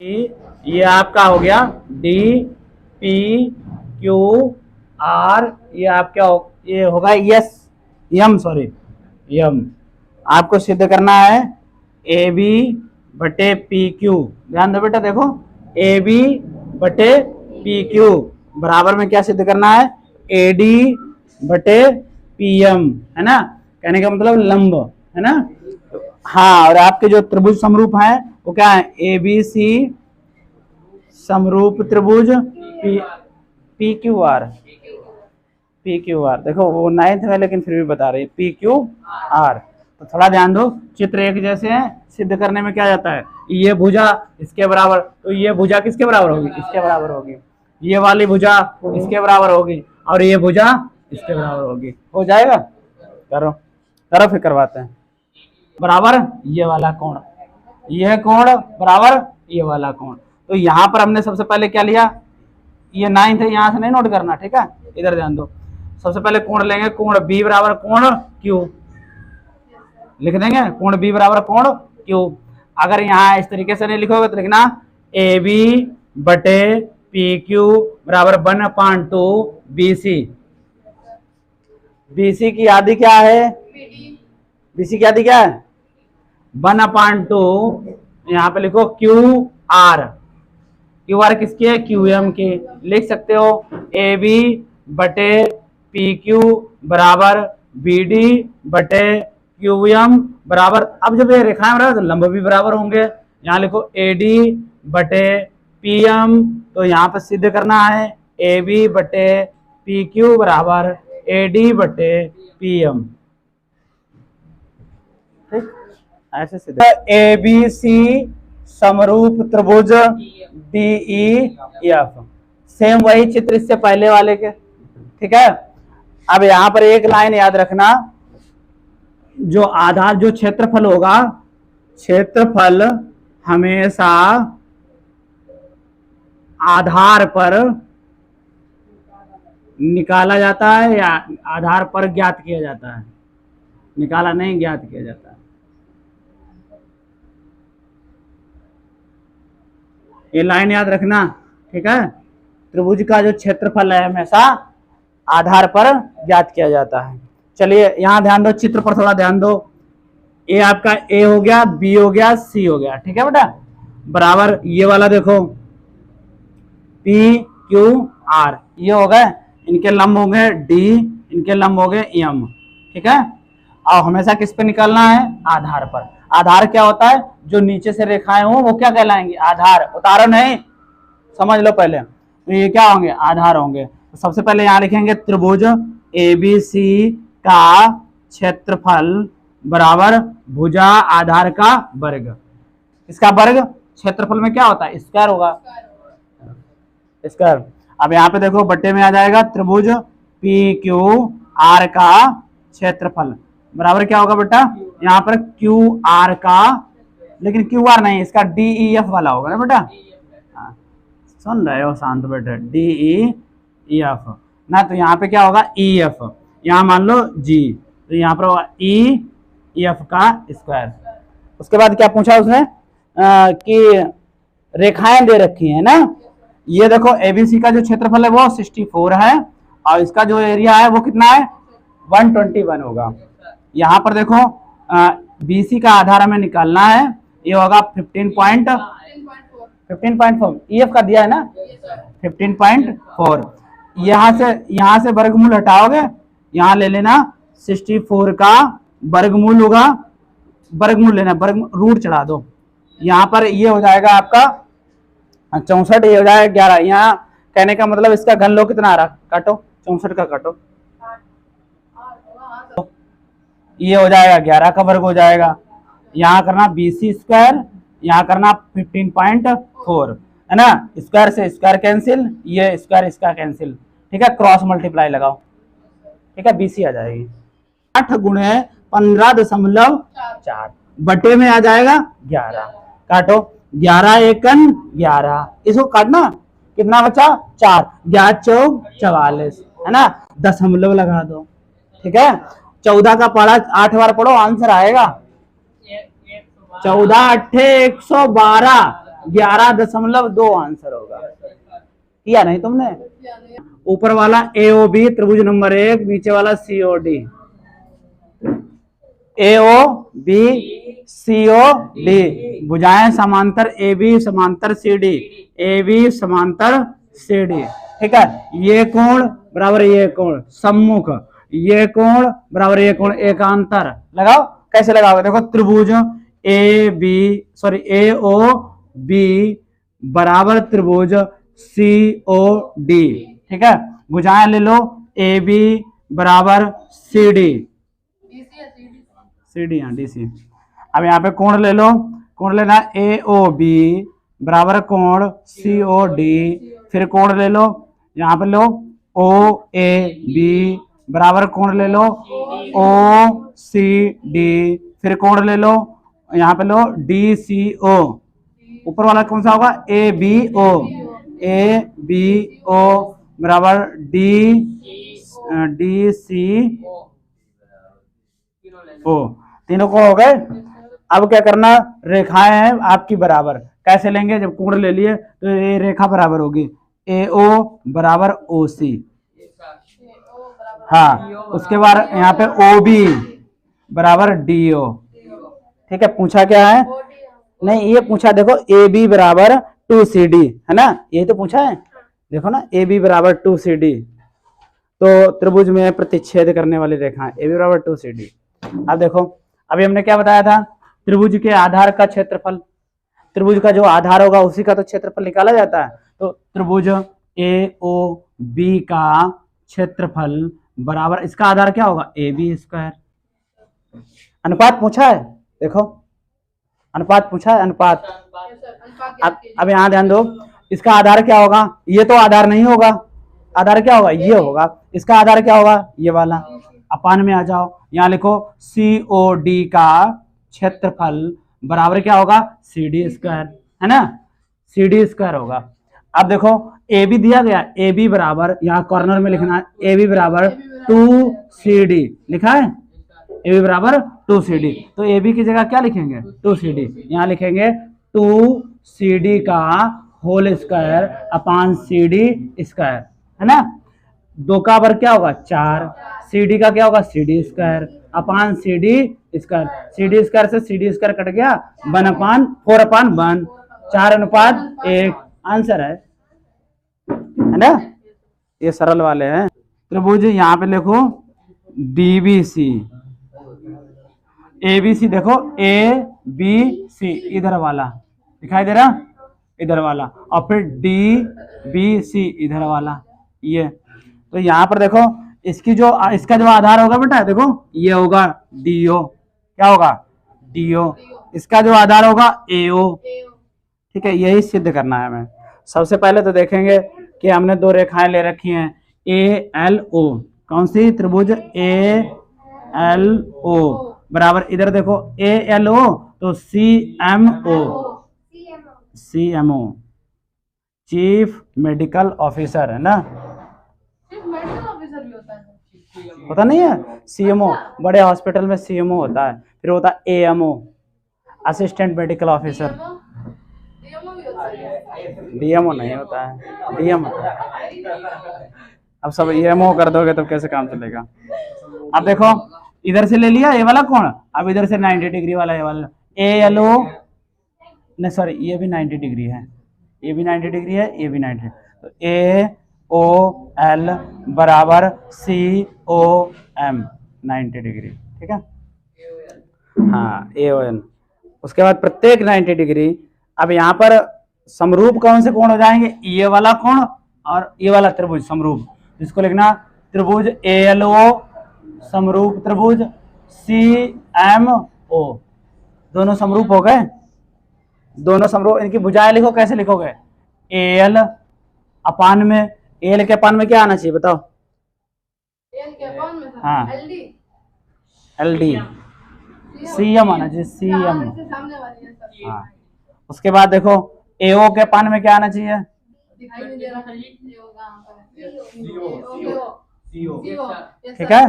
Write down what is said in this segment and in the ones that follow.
ये आपका हो गया डी पी क्यू आर, ये आपका ये होगा यस यम, सॉरी यम। आपको सिद्ध करना है ए बी बटे पी क्यू। ध्यान दो बेटा, देखो ए बी बटे पी क्यू बराबर में क्या सिद्ध करना है, ए डी बटे पी एम, है ना। कहने का मतलब लंब, है ना। हाँ, और आपके जो त्रिभुज समरूप है वो क्या है, ए बी सी समरूप त्रिभुज P Q R. P Q R देखो वो 9th में, लेकिन फिर भी बता रही है पी क्यू आर। तो थोड़ा ध्यान दो, चित्र एक जैसे हैं, सिद्ध करने में क्या जाता है, ये भुजा इसके बराबर, तो ये भुजा किसके बराबर होगी, इसके बराबर होगी। ये वाली भुजा इसके बराबर होगी और ये भुजा इसके बराबर होगी। हो जाएगा, करो करो फिर करवाते हैं। बराबर ये वाला कोण, यह कोण बराबर ये वाला कोण। तो यहाँ पर हमने सबसे पहले क्या लिया, ये 9th है, यहाँ से नहीं नोट करना, ठीक है, इधर ध्यान दो। सबसे पहले कोण लेंगे, कोण बी बराबर कोण क्यू लिख देंगे, कोण बी बराबर कोण क्यू। अगर यहाँ इस तरीके से नहीं लिखोगे तो लिखना ए बी बटे पी क्यू बराबर 1/2 बी सी। बी सी की आदि क्या है, बी सी की आदि क्या है 1/2, यहाँ पे लिखो क्यू आर। क्यू आर किसकी है, क्यू एम की। लिख सकते हो ए बी बटे पी क्यू बराबर बी डी बटे क्यू एम बराबर, अब जब ये रेखाएं बराबर तो लंब भी बराबर होंगे। यहाँ लिखो ए डी बटे पी एम, तो यहाँ पर सिद्ध करना है ए बी बटे पी क्यू बराबर ए डी बटे पी एम। ठीक, ऐसे सिद्ध। ए बी सी समरूप त्रिभुज डी ई एफ, सेम वही चित्र इससे पहले वाले के, ठीक है। अब यहां पर एक लाइन याद रखना, जो आधार जो क्षेत्रफल होगा, क्षेत्रफल हमेशा आधार पर निकाला जाता है या आधार पर ज्ञात किया जाता है, निकाला नहीं ज्ञात किया जाता है। ये लाइन याद रखना, ठीक है। त्रिभुज का जो क्षेत्रफल है हमेशा आधार पर ज्ञात किया जाता है। चलिए यहाँ ध्यान दो, चित्र पर थोड़ा ध्यान दो। ए आपका ए हो गया, बी हो गया, सी हो गया, ठीक है बेटा। बराबर ये वाला देखो पी क्यू आर, ये हो गए, इनके लंब हो गए डी, इनके लंब हो गए एम, ठीक है। और हमेशा किस पे निकालना है, आधार पर। आधार क्या होता है, जो नीचे से रेखाएं हो वो क्या कहलाएंगे, आधार। उतारो नहीं, समझ लो पहले। तो ये क्या होंगे, आधार होंगे। तो सबसे पहले यहाँ लिखेंगे त्रिभुज ए बी सी का क्षेत्रफल बराबर भुजा आधार का वर्ग। इसका वर्ग क्षेत्रफल में क्या होता है, स्क्वायर होगा, स्क्वायर। अब यहाँ पे देखो बट्टे में आ जाएगा त्रिभुज पी क्यू आर का क्षेत्रफल बराबर क्या होगा बेटा, यहाँ पर क्यू आर का, लेकिन क्यू आर नहीं, इसका डी ई एफ वाला होगा ना बेटा। सुन रहे हो शांत बेटा, डी ई एफ ना, तो यहाँ पे क्या होगा ई एफ, यहाँ मान लो जी, तो यहाँ पर होगा ई एफ का स्क्वायर। उसके बाद क्या पूछा उसने कि रेखाएं दे रखी है ना। ये देखो एबीसी का जो क्षेत्रफल है वो 64 है और इसका जो एरिया है वो कितना है 121 होगा। यहाँ पर देखो बीसी का आधार हमें निकालना है, ये होगा 15.4 ईएफ का दिया है ना 15.4। यहाँ से वर्गमूल हटाओगे, यहाँ ले लेना 64 का वर्गमूल होगा, वर्गमूल लेना, वर्ग रूट चढ़ा दो। यहाँ पर ये हो जाएगा आपका 64, ये हो जाएगा 11। यहाँ कहने का मतलब इसका घन लो कितना आ रहा, काटो 64 का काटो, ये हो जाएगा 11 का वर्ग हो जाएगा। यहाँ करना BC स्क्वायर, यहाँ करना 15.4, है ना। स्क्वायर से स्क्वायर कैंसिल, ये स्क्वायर इसका कैंसिल, ठीक है। क्रॉस मल्टीप्लाई लगाओ, ठीक है, BC आ जाएगी 8 गुणे 15.4 बटे में आ जाएगा 11। काटो 11 एकन 11, इसको काटना कितना बचा 4, 11 चौक 44, है ना। दशमलव लगा दो, ठीक है। 14 का पढ़ा 8 बार पढ़ो, आंसर आएगा 14 8 112 11.2 आंसर होगा। किया नहीं तुमने? ऊपर वाला AOB त्रिभुज नंबर 1, नीचे वाला COD। AOB COD भुजाएं समांतर AB समांतर CD, AB समांतर CD। ठीक है, ये कोण बराबर ये कोण सम्मुख, ये कोण बराबर ये कोण एकांतर। लगाओ, कैसे लगाओगे? देखो त्रिभुज AOB बराबर त्रिभुज COD। ठीक है, भुजाएं ले लो AB बराबर CD, CD हाँ DC। अब यहाँ पे कोण ले लो, कोण लेना AOB बराबर कोण COD, फिर कोण ले लो, यहाँ पे लो OAB बराबर कोण ले लो OCD, फिर कोण ले लो, यहाँ पे लो DCO, ऊपर वाला कौन सा होगा? ABO, ABO बराबर DCO। तीनों को हो गए। अब क्या करना? रेखाएं हैं आपकी बराबर, कैसे लेंगे? जब कोण ले लिए तो ये रेखा बराबर होगी AO बराबर OC। हाँ, उसके बाद यहाँ पे OB बराबर DO। ठीक है, पूछा क्या है? नहीं, ये पूछा देखो AB बराबर 2CD है ना, यही तो पूछा है। देखो ना, AB बराबर 2CD, तो त्रिभुज में प्रतिच्छेद करने वाली रेखा है AB बराबर 2CD। अब देखो, अभी हमने क्या बताया था? त्रिभुज के आधार का क्षेत्रफल, त्रिभुज का जो आधार होगा उसी का तो क्षेत्रफल निकाला जाता है। तो त्रिभुज AOB का क्षेत्रफल बराबर, इसका आधार क्या होगा? AB square. अनुपात पूछा है, देखो अनुपात पूछा है, अनुपात। अब यहाँ ध्यान दो, इसका आधार क्या होगा? ये तो आधार नहीं होगा, आधार क्या होगा? ये होगा। इसका आधार क्या होगा? ये वाला। अपान में आ जाओ, यहाँ लिखो COD का क्षेत्रफल बराबर क्या होगा? CD स्क्वायर, है ना, CD स्क्वायर होगा। अब देखो AB दिया गया, AB बराबर, यहाँ कॉर्नर में लिखना है AB बराबर 2CD, लिखा है AB बराबर 2CD, तो AB की जगह क्या लिखेंगे? 2CD। यहाँ लिखेंगे 2CD का whole square upon CD square, है ना। 2 का वर्ग क्या होगा? 4, CD का क्या होगा? CD square upon CD square, CD square से CD स्क्वायर कट गया, 4/1, 4:1 आंसर है ना। ये सरल वाले हैं। त्रिभुज यहाँ पे लिखो DBC, ABC देखो ABC इधर वाला दिखाई दे रहा, इधर वाला, और फिर DBC इधर वाला, ये। तो यहाँ पर देखो इसका जो आधार होगा बेटा, देखो ये होगा DO, क्या होगा? DO। इसका जो आधार होगा AO। ठीक है, यही सिद्ध करना है हमें। सबसे पहले तो देखेंगे कि हमने 2 रेखाएं ले रखी हैं ALO, कौन सी? त्रिभुज ALO बराबर, इधर देखो ALO तो CMO चीफ मेडिकल ऑफिसर, है ना। होता नहीं है CMO, बड़े हॉस्पिटल में CMO होता है, फिर होता है AMO assistant medical officer. DMO नहीं होता है, DM होता है। अब सब EMO कर दोगे तो कैसे काम चलेगा? अब देखो इधर से ले लिया ये वाला कोण, अब इधर से 90 डिग्री वाला ये वाला ALO, नहीं सॉरी, ये भी 90 डिग्री है, ये भी 90 डिग्री है, ये भी 90, तो AOL बराबर COM 90 डिग्री। ठीक है, हाँ AON। उसके बाद प्रत्येक 90 डिग्री। अब यहाँ पर समरूप कौन से कोण हो जाएंगे? ये वाला कोण और ये वाला त्रिभुज समरूप, इसको लिखना त्रिभुज ALO समरूप त्रिभुज CMO, दोनों समरूप हो गए, दोनों समरूप। इनकी भुजाएं लिखो, कैसे लिखोगे? AL अपान में, AL के अपान में क्या आना चाहिए बताओ? हाँ LD, CM आना चाहिए, CM। हाँ, उसके बाद देखो AO के अपान में क्या आना चाहिए? ठीक है,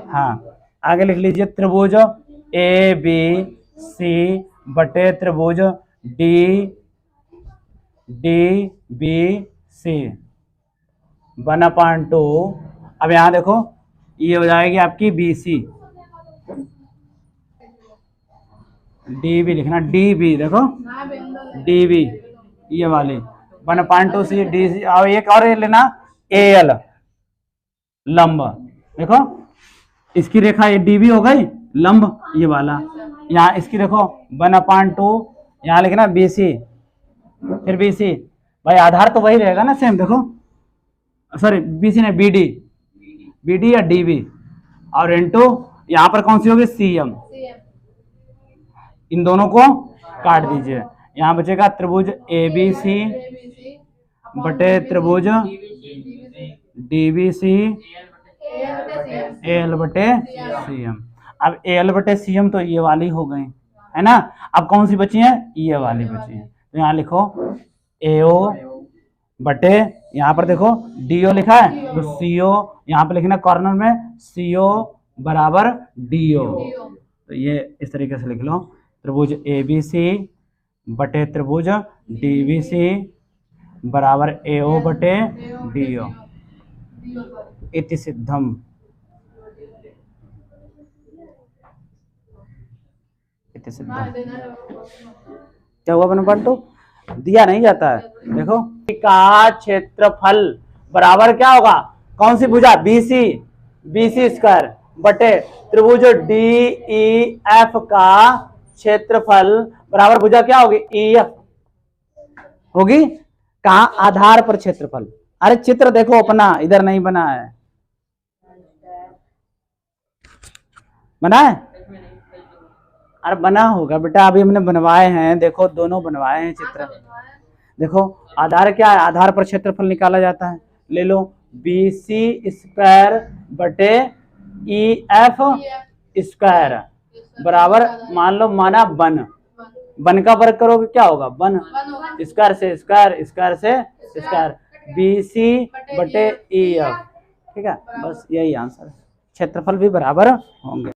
हाँ आगे लिख लीजिए त्रिभुज ABC बटे त्रिभुज डी बी सी 1/2। अब यहाँ देखो ये हो जाएगी आपकी बी सी, डी बी लिखना, डी बी देखो, डी बी ये वाली 1/2 सी डी सी। और एक और ये लेना ए एल लंब, देखो इसकी रेखा ये डी बी हो गई लंब ये वाला, यहाँ इसकी देखो 1/2, यहाँ लिखना बी सी, फिर बी सी, भाई आधार तो वही रहेगा ना सेम, देखो सॉरी बी सी नहीं बी डी, बी डी या डी बी, और इनटू यहाँ पर कौन सी होगी सी एम, इन दोनों को काट दीजिए, यहाँ बचेगा त्रिभुज ए बी सी बटे त्रिभुज डी बी सी एल बटे सी एम। अब एल बटे सी एम तो ये वाली हो गई है ना, अब कौन सी बची है, ये वाली बची है, तो यहाँ लिखो एओ बटे, यहाँ पर देखो डीओ लिखा है तो सीओ, यहाँ पे लिखना कॉर्नर में सीओ बराबर डीओ, तो ये इस तरीके से लिख लो, त्रिभुज ए बी सी बटे त्रिभुज डी बी सी बराबर एओ बटे डीओ, इति सिद्धम। इति सिद्धम क्या हुआ 1/2, दिया नहीं जाता है, देखो का क्षेत्रफल बराबर क्या होगा, कौन सी भुजा बीसी, बीसी स्क्वायर बटे त्रिभुज डी ई एफ का क्षेत्रफल बराबर भुजा क्या होगी ई एफ होगी, कहा आधार पर क्षेत्रफल। अरे चित्र देखो अपना, इधर नहीं बना है, बना है, अरे बना होगा बेटा, अभी हमने बनवाए हैं, देखो दोनों बनवाए हैं चित्र, देखो आधार क्या है, आधार पर क्षेत्रफल निकाला जाता है, ले लो बी सी स्क्वायर बटे ई एफ स्क्वायर बराबर, मान लो माना वन का वर्ग करोगे क्या होगा, वन, स्क्वायर से स्क्वायर, स्क्वायर से स्क्वायर, बी सी बटे ई एफ, ठीक है, बस यही आंसर है, क्षेत्रफल भी बराबर होंगे।